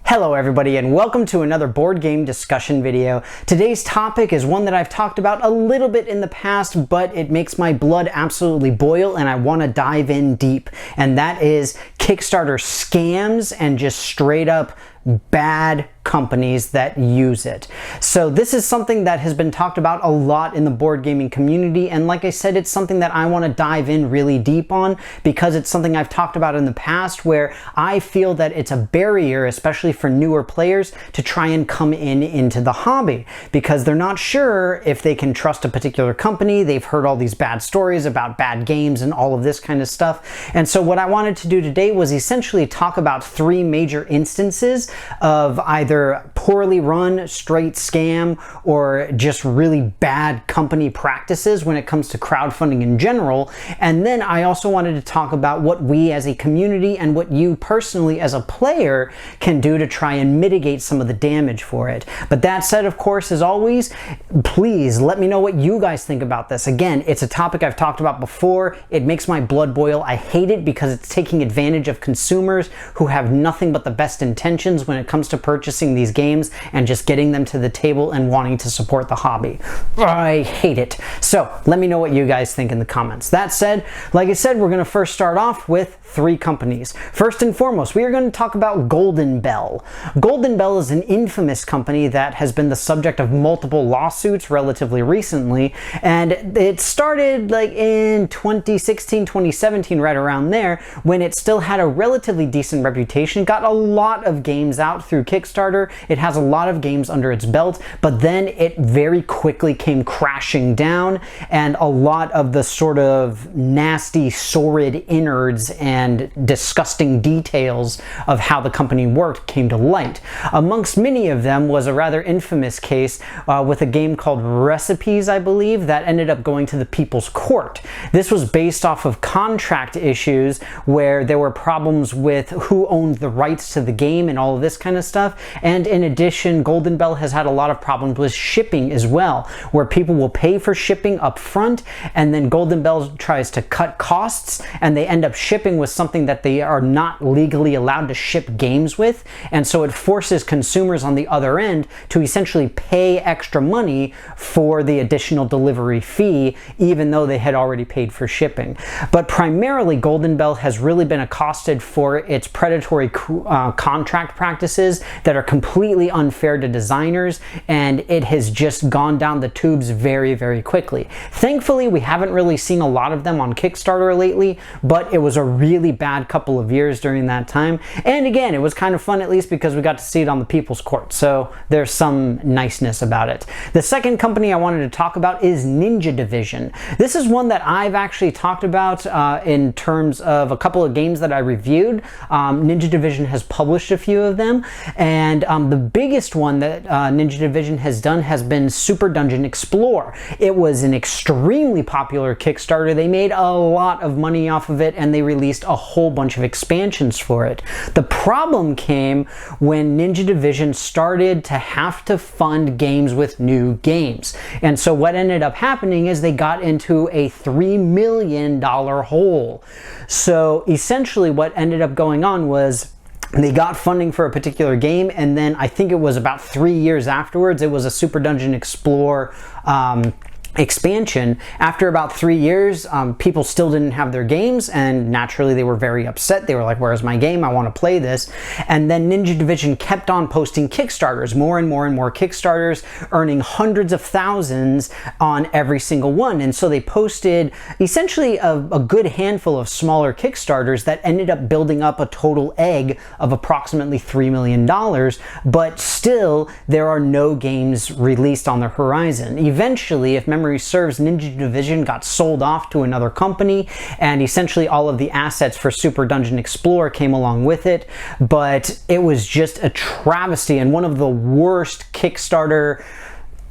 Hello everybody and welcome to another board game discussion video. Today's topic is one that I've talked about a little bit in the past, but it makes my blood absolutely boil and I want to dive in deep. And that is Kickstarter scams and just straight up bad companies that use it. So this is something that has been talked about a lot in the board gaming community, and like I said, it's something that I want to dive in really deep on because it's something I've talked about in the past where I feel that it's a barrier, especially for newer players, to try and come into the hobby because they're not sure if they can trust a particular company. They've heard all these bad stories about bad games and all of this kind of stuff. And so what I wanted to do today was essentially talk about three major instances of either poorly run, straight scam, or just really bad company practices when it comes to crowdfunding in general. And then I also wanted to talk about what we as a community and what you personally as a player can do to try and mitigate some of the damage for it. But that said, of course, as always, please let me know what you guys think about this. Again, it's a topic I've talked about before. It makes my blood boil. I hate it because it's taking advantage of consumers who have nothing but the best intentions when it comes to purchasing these games and just getting them to the table and wanting to support the hobby. I hate it. So let me know what you guys think in the comments. That said, like I said, we're going to first start off with three companies. First and foremost, we are going to talk about Golden Bell. Golden Bell is an infamous company that has been the subject of multiple lawsuits relatively recently, and it started like in 2016, 2017, right around there, when it still had a relatively decent reputation, got a lot of games out through Kickstarter. It has a lot of games under its belt, but then it very quickly came crashing down, and a lot of the sort of nasty, sordid innards and disgusting details of how the company worked came to light. Amongst many of them was a rather infamous case with a game called Recipes, I believe, that ended up going to the People's Court. This was based off of contract issues where there were problems with who owned the rights to the game and all of this kind of stuff. And in addition, Golden Bell has had a lot of problems with shipping as well, where people will pay for shipping up front and then Golden Bell tries to cut costs and they end up shipping with something that they are not legally allowed to ship games with. And so it forces consumers on the other end to essentially pay extra money for the additional delivery fee, even though they had already paid for shipping. But primarily, Golden Bell has really been accosted for its predatory contract practices that are completely unfair to designers, and it has just gone down the tubes very, very quickly. Thankfully, we haven't really seen a lot of them on Kickstarter lately, but it was a really bad couple of years during that time. And again, it was kind of fun, at least because we got to see it on the People's Court, so there's some niceness about it. The second company I wanted to talk about is Ninja Division. This is one that I've actually talked about in terms of a couple of games that I reviewed. Ninja Division has published a few of them, and the biggest one that Ninja Division has done has been Super Dungeon Explore. It was an extremely popular Kickstarter. They made a lot of money off of it, and they released a whole bunch of expansions for it. The problem came when Ninja Division started to have to fund games with new games. And so what ended up happening is they got into a $3 million hole. So essentially what ended up going on was they got funding for a particular game, and then I think it was about 3 years afterwards, it was a Super Dungeon Explore expansion. After about 3 years, people still didn't have their games, and naturally they were very upset. They were like, where's my game? I want to play this. And then Ninja Division kept on posting Kickstarters, more and more and more Kickstarters, earning hundreds of thousands on every single one. And so they posted essentially a good handful of smaller Kickstarters that ended up building up a total egg of approximately $3 million, but still there are no games released on the horizon. Eventually, if memory serves, Ninja Division got sold off to another company, and essentially all of the assets for Super Dungeon Explorer came along with it. But it was just a travesty and one of the worst Kickstarter.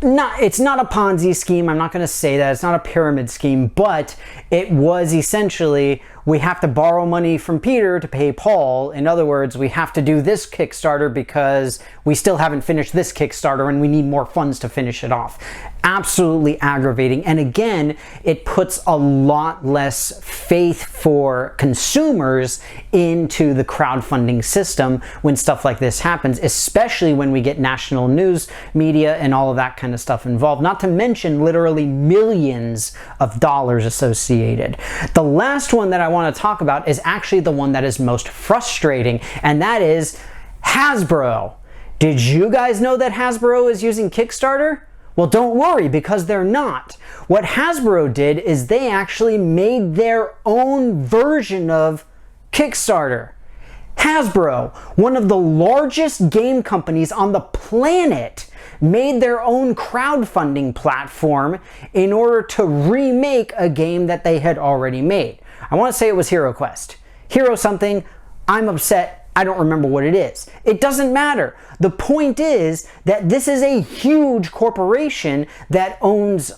It's not a Ponzi scheme, I'm not going to say that, it's not a pyramid scheme, but it was essentially we have to borrow money from Peter to pay Paul. In other words, we have to do this Kickstarter because we still haven't finished this Kickstarter and we need more funds to finish it off. Absolutely aggravating. And again, it puts a lot less faith for consumers into the crowdfunding system when stuff like this happens, especially when we get national news media and all of that kind of stuff involved, not to mention literally millions of dollars associated. The last one that I want to talk about is actually the one that is most frustrating, and that is Hasbro. Did you guys know that Hasbro is using Kickstarter? Well, don't worry, because they're not. What Hasbro did is they actually made their own version of Kickstarter. Hasbro, one of the largest game companies on the planet, made their own crowdfunding platform in order to remake a game that they had already made. I want to say it was Hero Quest. Hero something, I'm upset, I don't remember what it is. It doesn't matter. The point is that this is a huge corporation that owns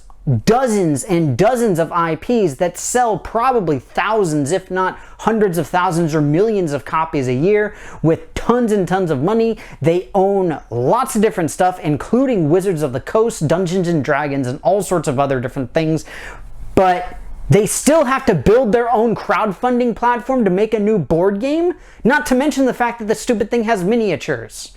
dozens and dozens of IPs that sell probably thousands, if not hundreds of thousands or millions of copies a year with tons and tons of money. They own lots of different stuff, including Wizards of the Coast, Dungeons and Dragons, and all sorts of other different things. But they still have to build their own crowdfunding platform to make a new board game? Not to mention the fact that the stupid thing has miniatures.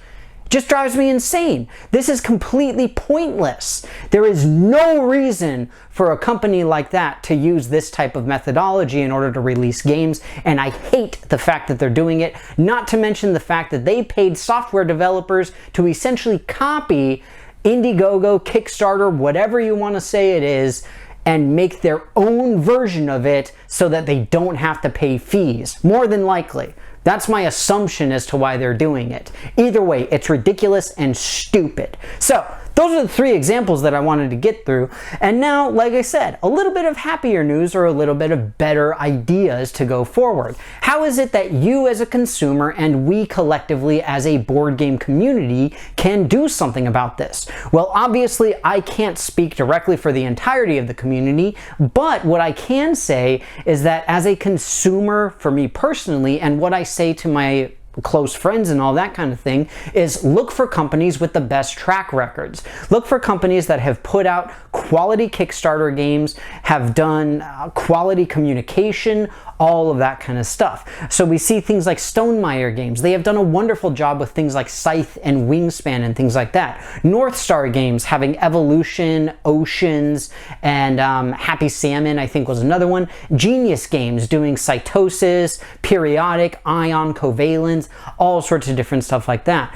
Just drives me insane. This is completely pointless. There is no reason for a company like that to use this type of methodology in order to release games, and I hate the fact that they're doing it, not to mention the fact that they paid software developers to essentially copy IndiGoGo, Kickstarter, whatever you want to say it is, and make their own version of it so that they don't have to pay fees, more than likely. That's my assumption as to why they're doing it. Either way, it's ridiculous and stupid. So, those are the three examples that I wanted to get through. And now, like I said, a little bit of happier news or a little bit of better ideas to go forward. How is it that you as a consumer and we collectively as a board game community can do something about this? Well, obviously, I can't speak directly for the entirety of the community, but what I can say is that as a consumer, for me personally, and what I say to my close friends and all that kind of thing, is look for companies with the best track records. Look for companies that have put out quality Kickstarter games, have done quality communication, all of that kind of stuff. So we see things like Stonemaier Games. They have done a wonderful job with things like Scythe and Wingspan and things like that. North Star Games having Evolution, Oceans, and Happy Salmon, I think was another one. Genius Games doing Cytosis, Periodic, Ion, Covalence, all sorts of different stuff like that.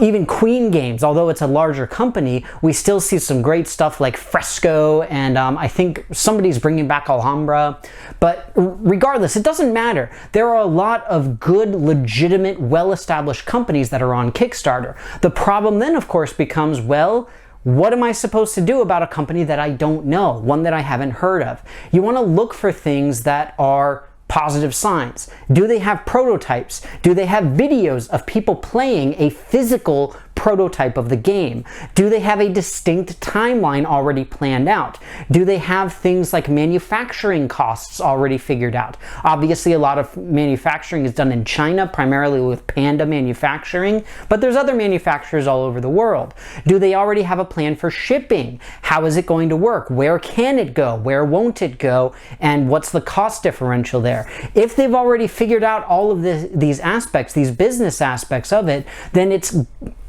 Even Queen Games, although it's a larger company, we still see some great stuff like Fresco, and I think somebody's bringing back Alhambra. But regardless, it doesn't matter. There are a lot of good, legitimate, well-established companies that are on Kickstarter. The problem then, of course, becomes, well, what am I supposed to do about a company that I don't know, one that I haven't heard of? You want to look for things that are positive signs. Do they have prototypes? Do they have videos of people playing a physical prototype of the game? Do they have a distinct timeline already planned out? Do they have things like manufacturing costs already figured out? Obviously, a lot of manufacturing is done in China, primarily with Panda Manufacturing, but there's other manufacturers all over the world. Do they already have a plan for shipping? How is it going to work? Where can it go? Where won't it go? And what's the cost differential there? If they've already figured out all of these aspects, these business aspects of it, then it's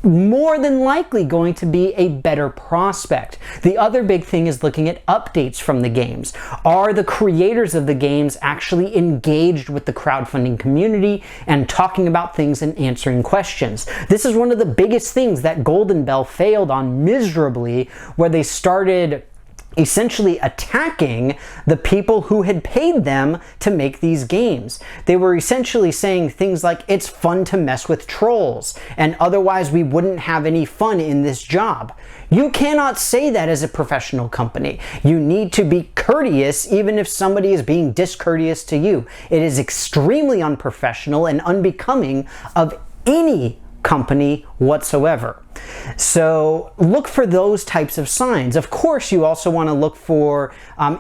more than likely going to be a better prospect. The other big thing is looking at updates from the games. Are the creators of the games actually engaged with the crowdfunding community and talking about things and answering questions? This is one of the biggest things that Golden Bell failed on miserably, where they started essentially attacking the people who had paid them to make these games. They were essentially saying things like, it's fun to mess with trolls, and otherwise we wouldn't have any fun in this job. You cannot say that as a professional company. You need to be courteous even if somebody is being discourteous to you. It is extremely unprofessional and unbecoming of any company whatsoever. So look for those types of signs. Of course, you also want to look for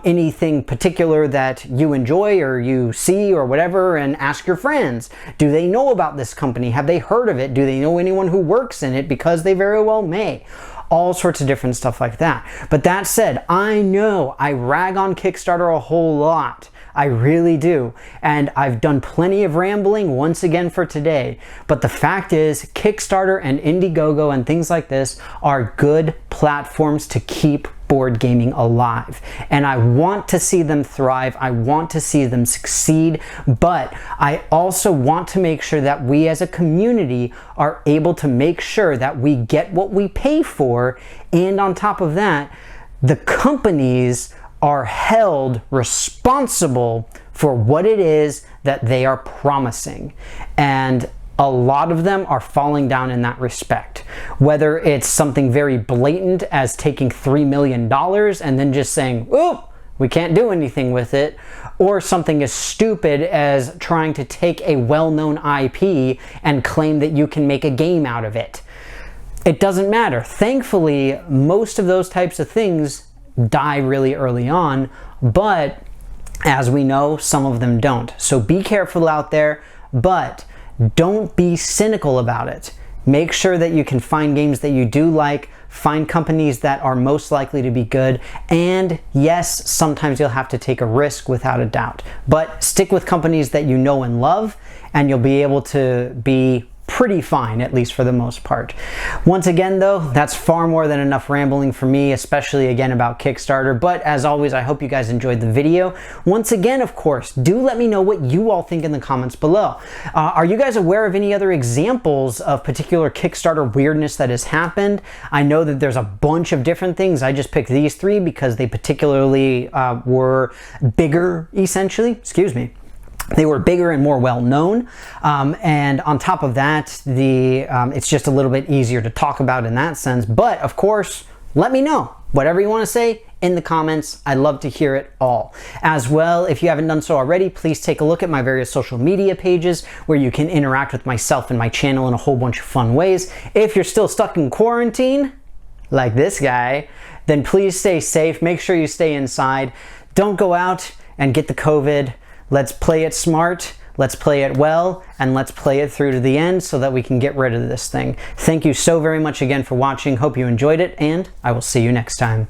anything particular that you enjoy or you see or whatever, and ask your friends. Do they know about this company? Have they heard of it? Do they know anyone who works in it? Because they very well may. All sorts of different stuff like that. But that said, I know I rag on Kickstarter a whole lot. I really do. And I've done plenty of rambling once again for today. But the fact is, Kickstarter and IndiGoGo and things like this are good platforms to keep board gaming alive. And I want to see them thrive. I want to see them succeed. But I also want to make sure that we as a community are able to make sure that we get what we pay for. And on top of that, the companies are held responsible for what it is that they are promising. And a lot of them are falling down in that respect. Whether it's something very blatant as taking $3 million and then just saying, "Oh, we can't do anything with it," or something as stupid as trying to take a well-known IP and claim that you can make a game out of it. It doesn't matter. Thankfully, most of those types of things die really early on, but as we know, some of them don't. So be careful out there, but don't be cynical about it. Make sure that you can find games that you do like, find companies that are most likely to be good, and yes, sometimes you'll have to take a risk without a doubt, but stick with companies that you know and love, and you'll be able to be pretty fine, at least for the most part. Once again though, that's far more than enough rambling for me, especially again about Kickstarter. But as always, I hope you guys enjoyed the video. Once again, of course, do let me know what you all think in the comments below. Are you guys aware of any other examples of particular Kickstarter weirdness that has happened? I know that there's a bunch of different things. I just picked these three because they particularly were bigger, essentially. Excuse me. They were bigger and more well-known, and on top of that, it's just a little bit easier to talk about in that sense. But of course, let me know whatever you want to say in the comments. I'd love to hear it all. As well, if you haven't done so already, please take a look at my various social media pages where you can interact with myself and my channel in a whole bunch of fun ways. If you're still stuck in quarantine, like this guy, then please stay safe. Make sure you stay inside. Don't go out and get the COVID. Let's play it smart, let's play it well, and let's play it through to the end so that we can get rid of this thing. Thank you so very much again for watching. Hope you enjoyed it, and I will see you next time.